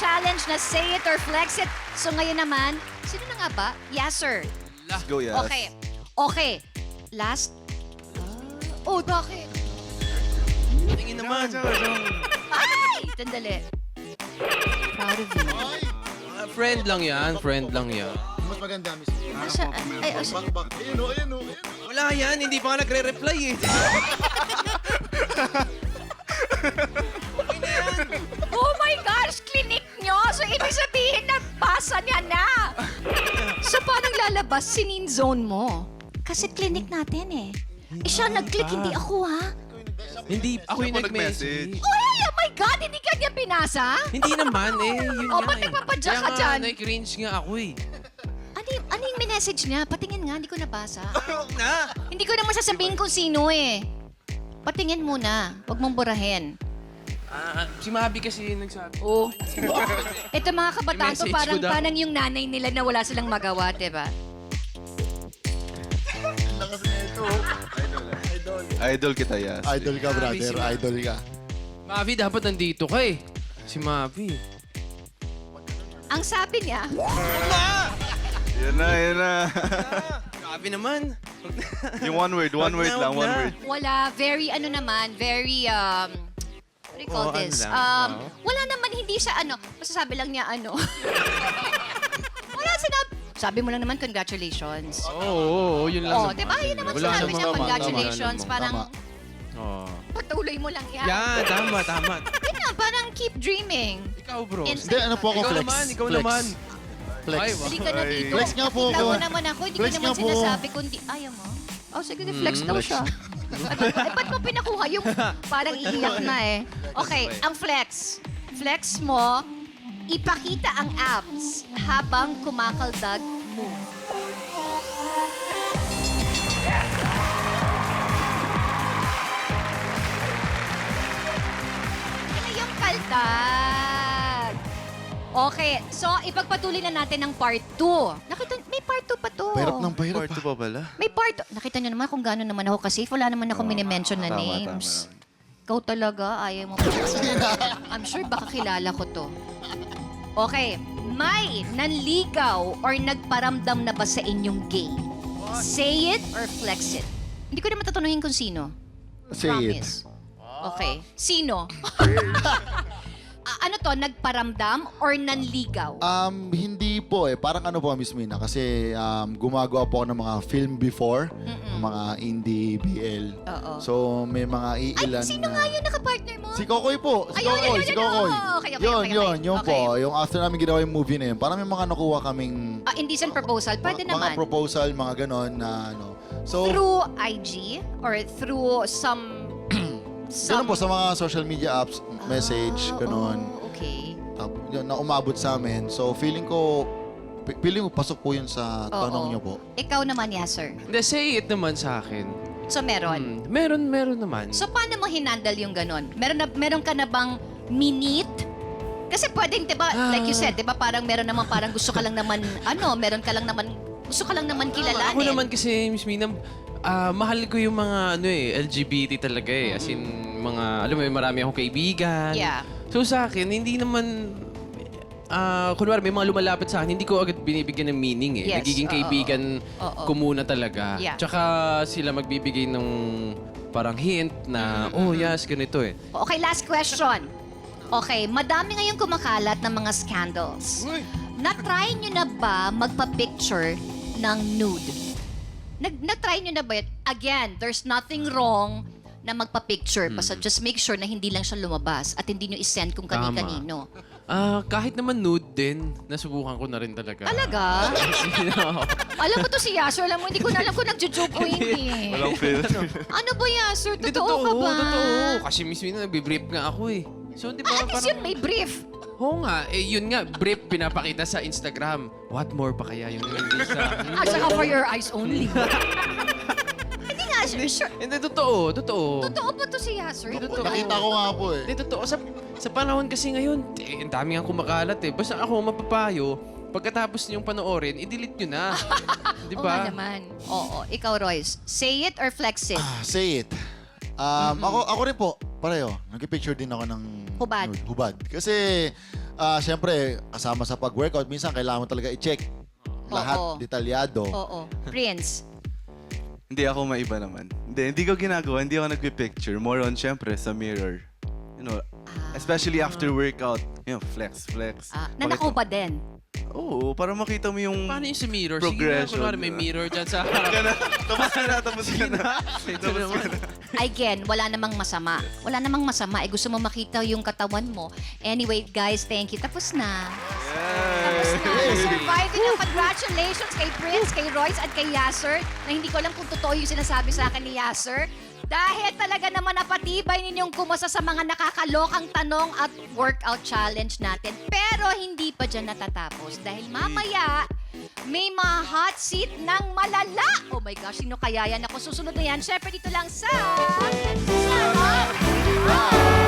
challenge na say it or flex it. So ngayon naman, sino na nga ba? Yes, sir. Let's go, yes. Okay. Okay. Last. Oh, bakit? Tingin naman. Ay! Tandali. Proud of you. Friend lang yan. Friend lang yan. Mas maganda, Miss. Asa? Ay, asa? Bak. Ayun o, ayun o. Wala yan. Hindi pa nga nagre-reply eh. Oh my gosh! Clinic nyo! So, ibig sabihin, nabasa niya na! So, paano lalabas sinin zone mo? Kasi clinic natin eh. Eh, siya nag-click, hindi ako ha? Hindi ako yung Ako nag-message. Uy, oh my God! Hindi ka niya binasa? Hindi naman eh. Yun Oh, nga ba't eh. nagpapadyak ka Kaya nga, dyan? na-cringe nga ako eh. Ano yung message niya? Patingin nga, hindi ko nabasa. Na! Hindi ko naman sasabihin kung sino eh. Patingin muna. Huwag mong burahin. Si Mabi kasi yung nagsabi. Oh. Ito mga kabataan to, I-message parang, ko daw. parang yung nanay nila na wala silang magawa, diba? Lakas na ito. Idol kita, yes. Idol ka, brother. Idol ka. Mavi, dapat nandito ka eh. Si Mavi. Ang sabi niya, Yan na, yan na. Grabe naman. Yung one word lang, one word. wala, very ano naman, very, what do you call Oo, ano this? lang, Wala naman, hindi siya ano, masasabi lang niya ano. Wala sinabi. Sabi mo lang naman, congratulations. Oo, yun lang. Oh, di ba? Yun naman Wala sinabi namang niya, tama, congratulations. tama, Parang, Oo. patuloy mo lang yan. Yan, tama, tama. Yun na, parang keep dreaming. Ikaw, bro. Inside Hindi, ano po ako, Ikaw flex. naman, ikaw Flex. naman. Flex. Ay, wow. Hindi ka na Ay. dito. Flex nga po Kita ako. mo naman ako, hindi ko Flex naman nga po. sinasabi kundi, ayaw mo? Oh, sige, flex daw siya. Ay, ba't mo pinakuha yung parang iiyak na eh? Okay, ang flex. Flex mo, ipakita ang abs habang kumakaldag mo. Ano yung kaldag? Okay, so ipagpatuloy na natin ng part 2. Nakita, may part 2 pa to. Pahirap ng pahirap. Part 2 pa pala. May part. Nakita niyo naman kung gaano naman ako kasi wala naman ako minimension na Tama, names. tama. Ikaw talaga, ayaw mo pa. I'm sure baka kilala ko to. Okay. May nanligaw or nagparamdam na ba sa inyong gay? Say it or flex it? Hindi ko naman tatanungin kung sino. Say it. Promise. Okay. Sino? Ano to? Nagparamdam or nanligaw? Hindi po eh. Parang ano po, Miss Mina. Kasi gumagawa po ako ng mga film before. Mga indie, BL. Oo. So, may mga Ay, iilan sino nga yun nakapartner mo? Si Kokoy po. Si Ayun, Kokoy. yun, Si yun, Kokoy. yun. Okay, okay, Yun, okay, yun. okay. Yun Okay. po. Yung after namin ginawa yung movie na yun, parang may mga nakuha kaming Indecent proposal? Pwede mga naman. proposal, mga ganon na ano. So, Through IG or through some... ganun po sa mga social media apps, message, ganon. Oh, okay. Yun, na umabot sa amin. So, feeling ko pasok po yun sa tanong Oo. niyo po. Ikaw naman, yes, sir. Hindi, say it naman sa akin. So, meron. Meron naman. So, paano mo hinandle yung ganon? Meron ka na bang minute? Kasi pwedeng, di ba, like you said, di ba, parang meron naman, parang gusto ka lang naman, meron ka lang naman, gusto ka lang naman kilalanin. Ako naman kasi, Miss Mina, mahal ko yung mga LGBT talaga eh. As in, mga, alam mo, marami akong kaibigan. Yeah. So sa akin, hindi naman, kunwari may mga lumalapit sa akin, hindi ko agad binibigyan ng meaning eh. Yes, Nagiging kaibigan Oo. ko muna talaga. Yeah. Tsaka sila magbibigay ng parang hint na, oh yes, ganito eh. Okay, last question. Okay, madami ngayong kumakalat ng mga scandals. Na-try nyo na ba magpa-picture ng nude? Na-try nyo na ba yun? Again, there's nothing wrong na magpa-picture. Basta just make sure na hindi lang siya lumabas at hindi nyo isend kung kani-kanino. Kahit naman nude din, nasubukan ko na rin talaga. Talaga? No. Alam mo to si Yasser, alam mo, hindi ko na alam kung nagjo-joke o hindi. Walang filter. Ano ba Yasser? Hindi, Totoo ka ba? Totoo. Kasi mismo na nagbe-brief nga ako eh. So, di ba At least yun may brief. Oo nga, yun nga, brief pinapakita sa Instagram. What more pa kaya yung hindi sa... At saka for your eyes only. Hindi nga, sure. Hindi, totoo. Totoo ba to si Yasser? Totoo. Nakita ko nga po eh. Hindi, totoo. Sa panahon kasi ngayon, ang dami nga kumakalat eh. Basta ako mapapayo, pagkatapos niyong panoorin, i-delete nyo na. Di Oo nga ba? naman. Oo, ikaw Royce. Say it or flex it? Say it. Ako rin po, pareho. Nag-picture din ako ng Hubad. nude. Hubad. Kasi syempre, kasama sa pag-workout, minsan kailangan mo talaga i-check. Lahat, Oo. detalyado. Oo. Prince. Hindi ako maiba naman. Hindi ko ginagawa. Hindi ako nagpipicture. More on, syempre, sa mirror. You know, especially after workout. You know, flex. Nanakaw ba din? Oo, para makita mo yung... Paano yung sa mirror? Sige na, Progression, kunwari may diba? mirror dyan sa Tapos ka na. Ito naman. Again, wala namang masama. Wala namang masama. Gusto mo makita yung katawan mo. Anyway, guys, thank you. Tapos na. Tapos na. Surviving na. Congratulations kay Prince, kay Royce, at kay Yasser. Na hindi ko alam kung totoo yung sinasabi sa akin ni Yasser. Dahil talaga naman napatibay ninyong kumusta sa mga nakakalokang tanong at workout challenge natin. Pero hindi pa dyan natatapos. Dahil mamaya, may mga hot seat ng malala. Oh my gosh, sino kaya yan? Ako susunod na yan. Syempre dito lang sa... Sarap!